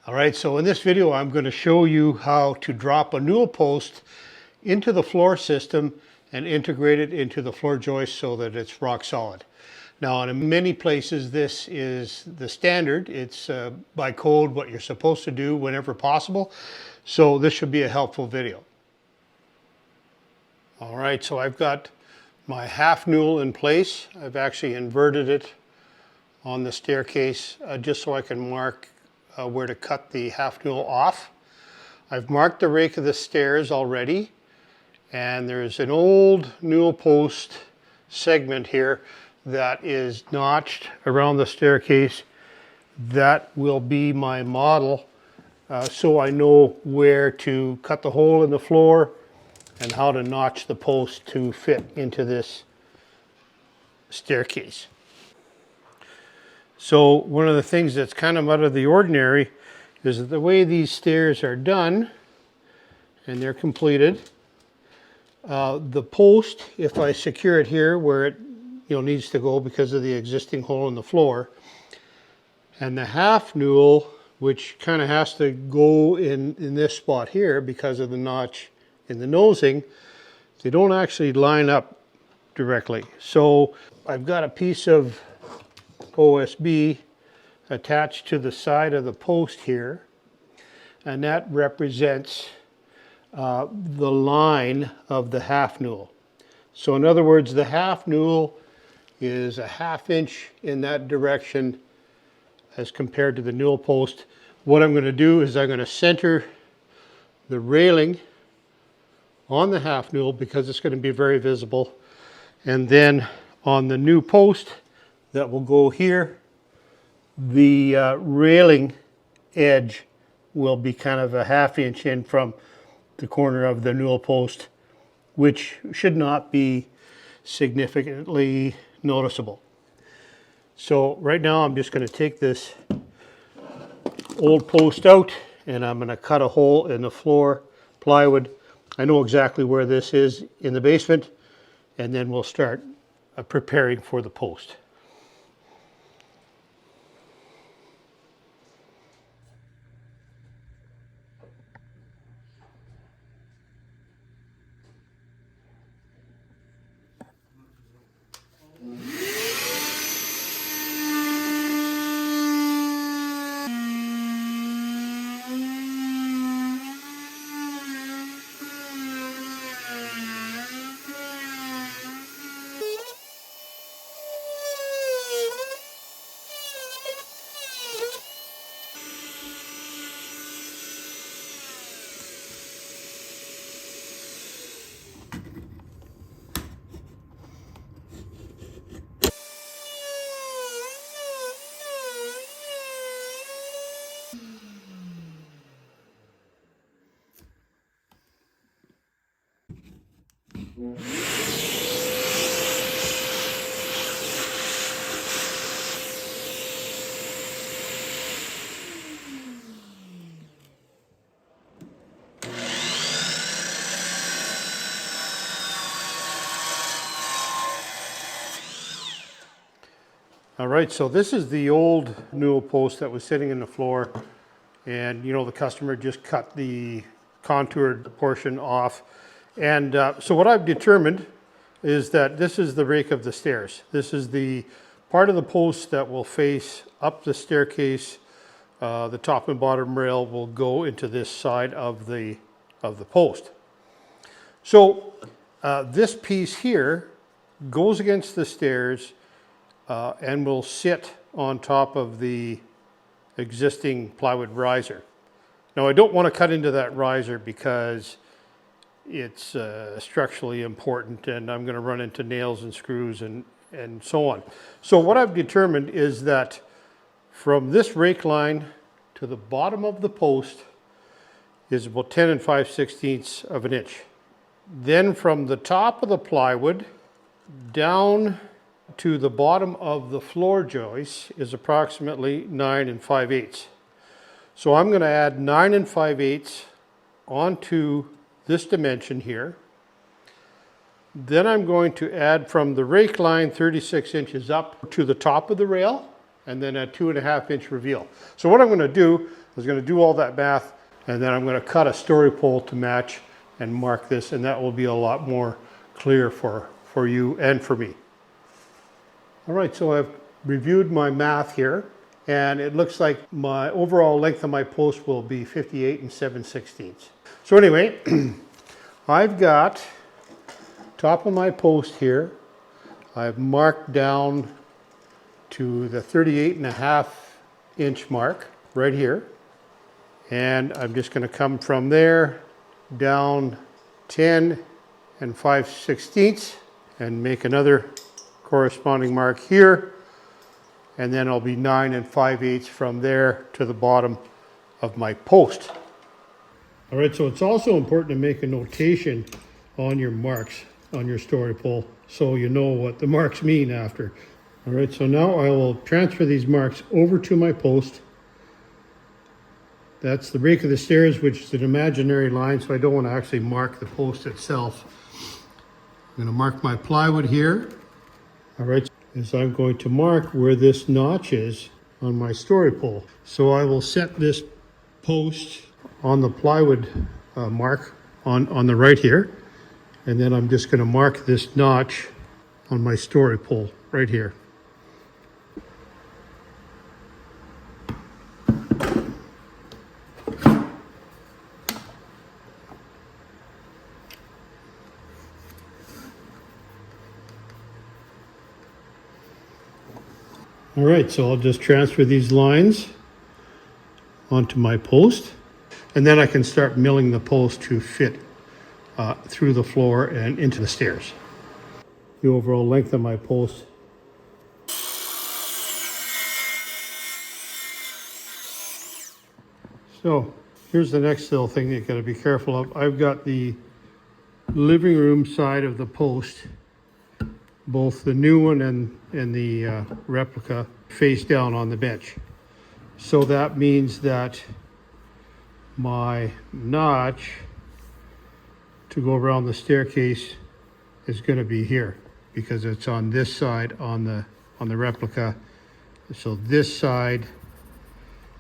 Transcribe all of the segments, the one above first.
All right, so in this video, I'm going to show you how to drop a Newel post into the floor system and integrate it into the floor joist so that it's rock solid. Now, in many places, this is the standard. It's by code what you're supposed to do whenever possible. So this should be a helpful video. All right, so I've got my half Newel in place. I've actually inverted it on the staircase just so I can mark where to cut the half Newel off. I've marked the rake of the stairs already, and there's an old Newel post segment here that is notched around the staircase. That will be my model, so I know where to cut the hole in the floor and how to notch the post to fit into this staircase. So one of the things that's kind of out of the ordinary is that the way these stairs are done, and they're completed, the post, if I secure it here where it needs to go because of the existing hole in the floor, and the half Newel, which kind of has to go in this spot here because of the notch in the nosing, they don't actually line up directly. So I've got a piece of OSB attached to the side of the post here, and that represents the line of the half Newel. So in other words, the half Newel is a ½ inch in that direction as compared to the Newel post. What I'm going to do is I'm going to center the railing on the half Newel because it's going to be very visible, and then on the new post that will go here, the railing edge will be kind of a ½ inch in from the corner of the Newel post, which should not be significantly noticeable. So right now I'm just going to take this old post out and I'm going to cut a hole in the floor plywood. I know exactly where this is in the basement, and then we'll start preparing for the post. All right, so this is the old Newel post that was sitting in the floor, and the customer just cut the contoured portion off. And so what I've determined is that this is the rake of the stairs. This is the part of the post that will face up the staircase. The top and bottom rail will go into this side of the post. So this piece here goes against the stairs and will sit on top of the existing plywood riser. Now I don't want to cut into that riser because it's structurally important, and I'm going to run into nails and screws and so on. So what I've determined is that from this rake line to the bottom of the post is about 10 5/16 of an inch. Then from the top of the plywood down to the bottom of the floor joist is approximately 9 5/8. So I'm going to add 9 5/8 onto this dimension here. Then I'm going to add from the rake line 36 inches up to the top of the rail, and then a 2.5 inch reveal. So what I'm going to do, was going to do all that math, and then I'm going to cut a story pole to match and mark this, and that will be a lot more clear for you and for me. All right, so I've reviewed my math here, and it looks like my overall length of my post will be 58 7/16. So anyway, I've got top of my post here. I've marked down to the 38.5-inch mark right here. And I'm just going to come from there down 10 5/16 and make another corresponding mark here. And then I'll be 9 5/8 from there to the bottom of my post. All right, so it's also important to make a notation on your marks on your story pole so you know what the marks mean after. All right, so now I will transfer these marks over to my post. That's the break of the stairs, which is an imaginary line, so I don't want to actually mark the post itself. I'm going to mark my plywood here. All right, as I'm going to mark where this notch is on my story pole. So I will set this post on the plywood mark on the right here. And then I'm just going to mark this notch on my story pole right here. All right, so I'll just transfer these lines onto my post, and then I can start milling the post to fit through the floor and into the stairs. The overall length of my post. So here's the next little thing that you got to be careful of. I've got the living room side of the post, both the new one and the replica, face down on the bench. So that means that my notch to go around the staircase is going to be here because it's on this side on the replica. So this side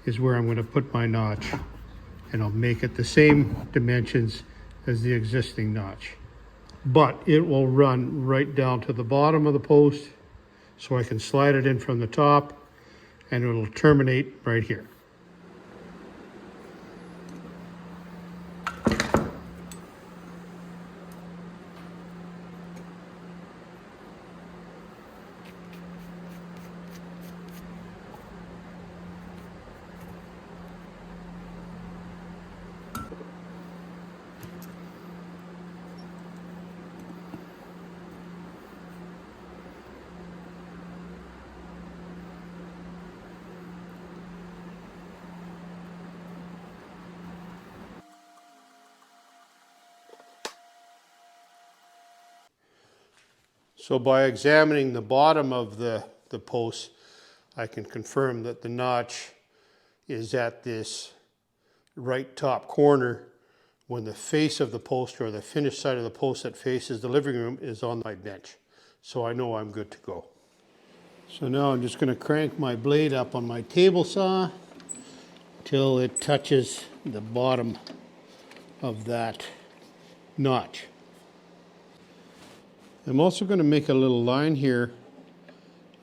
is where I'm going to put my notch, and I'll make it the same dimensions as the existing notch. But it will run right down to the bottom of the post, so I can slide it in from the top, and it'll terminate right here. So by examining the bottom of the post, I can confirm that the notch is at this right top corner when the face of the post, or the finished side of the post that faces the living room, is on my bench. So I know I'm good to go. So now I'm just going to crank my blade up on my table saw till it touches the bottom of that notch. I'm also going to make a little line here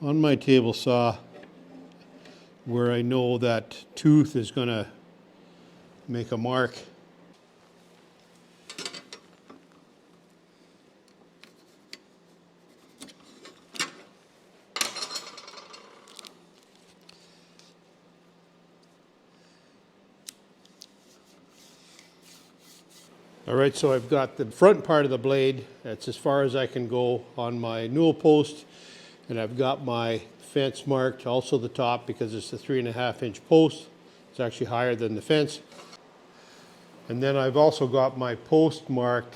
on my table saw where I know that tooth is going to make a mark. All right, so I've got the front part of the blade, that's as far as I can go on my Newel post, and I've got my fence marked, also the top, because it's a 3.5-inch post. It's actually higher than the fence. And then I've also got my post marked,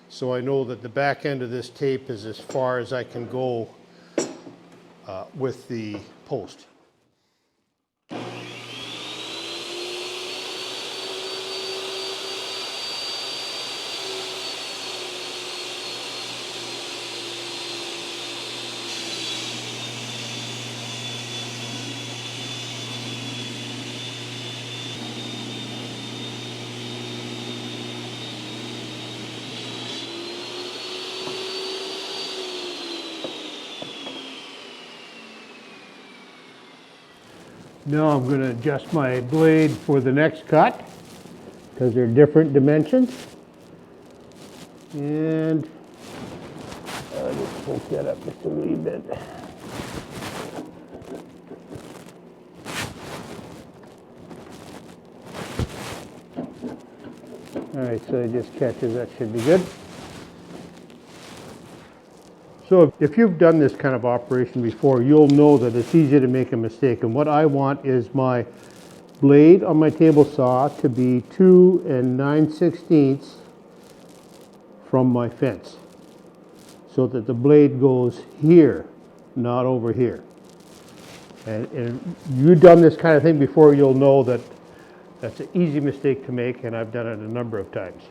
so I know that the back end of this tape is as far as I can go with the post. Now I'm going to adjust my blade for the next cut because they're different dimensions. And I'll just poke that up just a wee bit. Alright, so it just catches, that should be good. So if you've done this kind of operation before, you'll know that it's easy to make a mistake. And what I want is my blade on my table saw to be 2 9/16 from my fence, so that the blade goes here, not over here. And you've done this kind of thing before, you'll know that that's an easy mistake to make, and I've done it a number of times.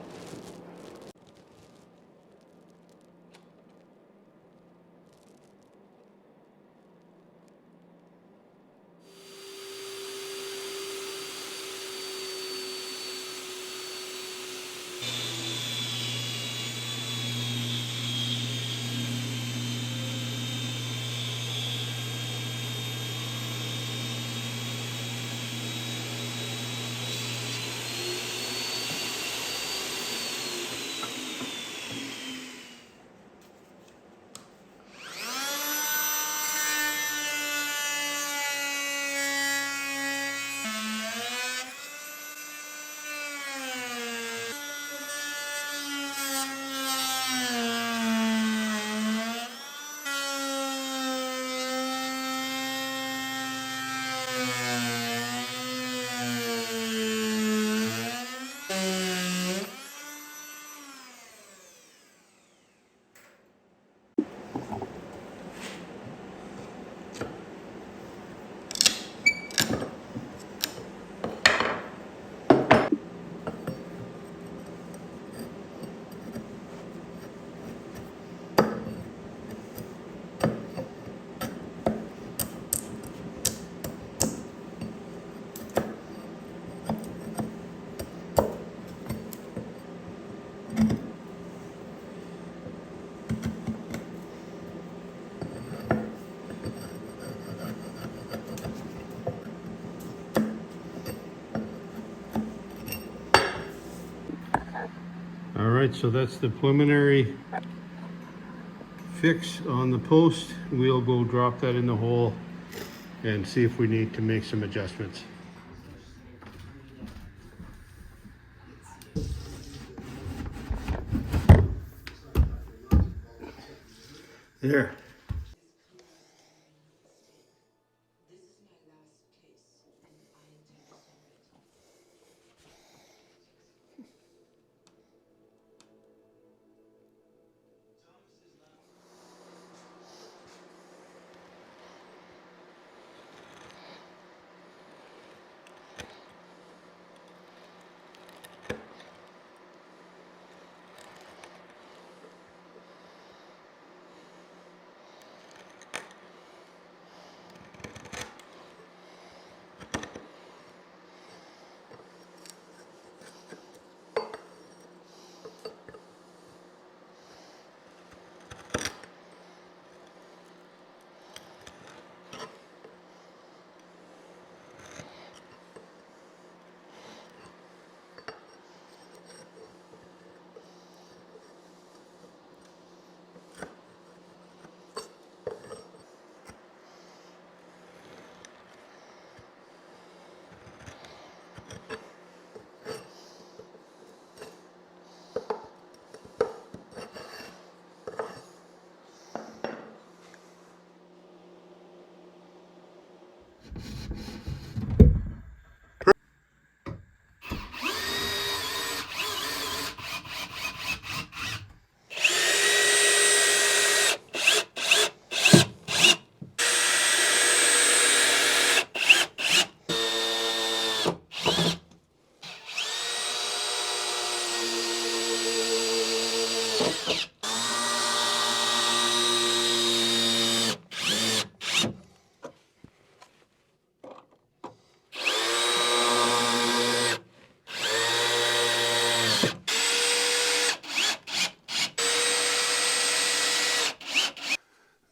All right, so that's the preliminary fix on the post. We'll go drop that in the hole and see if we need to make some adjustments. There.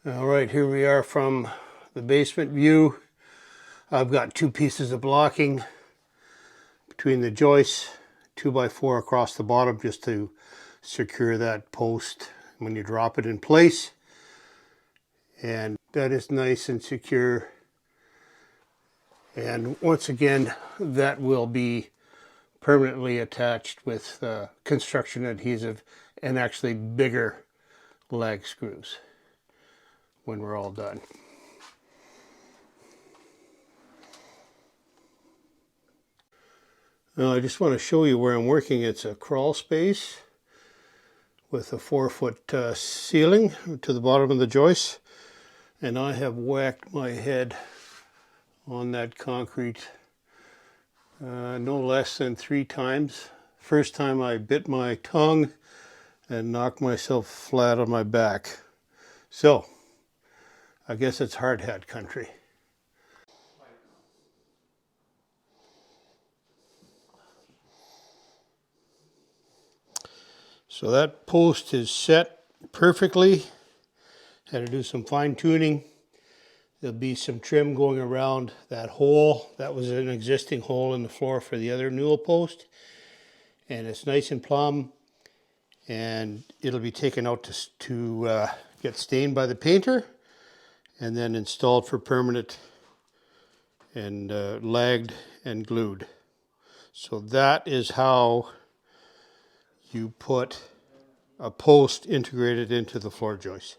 All right, here we are from the basement view. I've got two pieces of blocking between the joists, 2x4 across the bottom just to secure that post when you drop it in place. And that is nice and secure. And once again, that will be permanently attached with construction adhesive and actually bigger lag screws when we're all done. Now I just want to show you where I'm working. It's a crawl space with a 4-foot ceiling to the bottom of the joist, and I have whacked my head on that concrete no less than 3 times. First time I bit my tongue and knocked myself flat on my back. So I guess it's hard hat country. So that post is set perfectly. Had to do some fine tuning. There'll be some trim going around that hole. That was an existing hole in the floor for the other Newel post. And it's nice and plumb. And it'll be taken out to get stained by the painter and then installed for permanent and lagged and glued. So that is how you put a post integrated into the floor joist.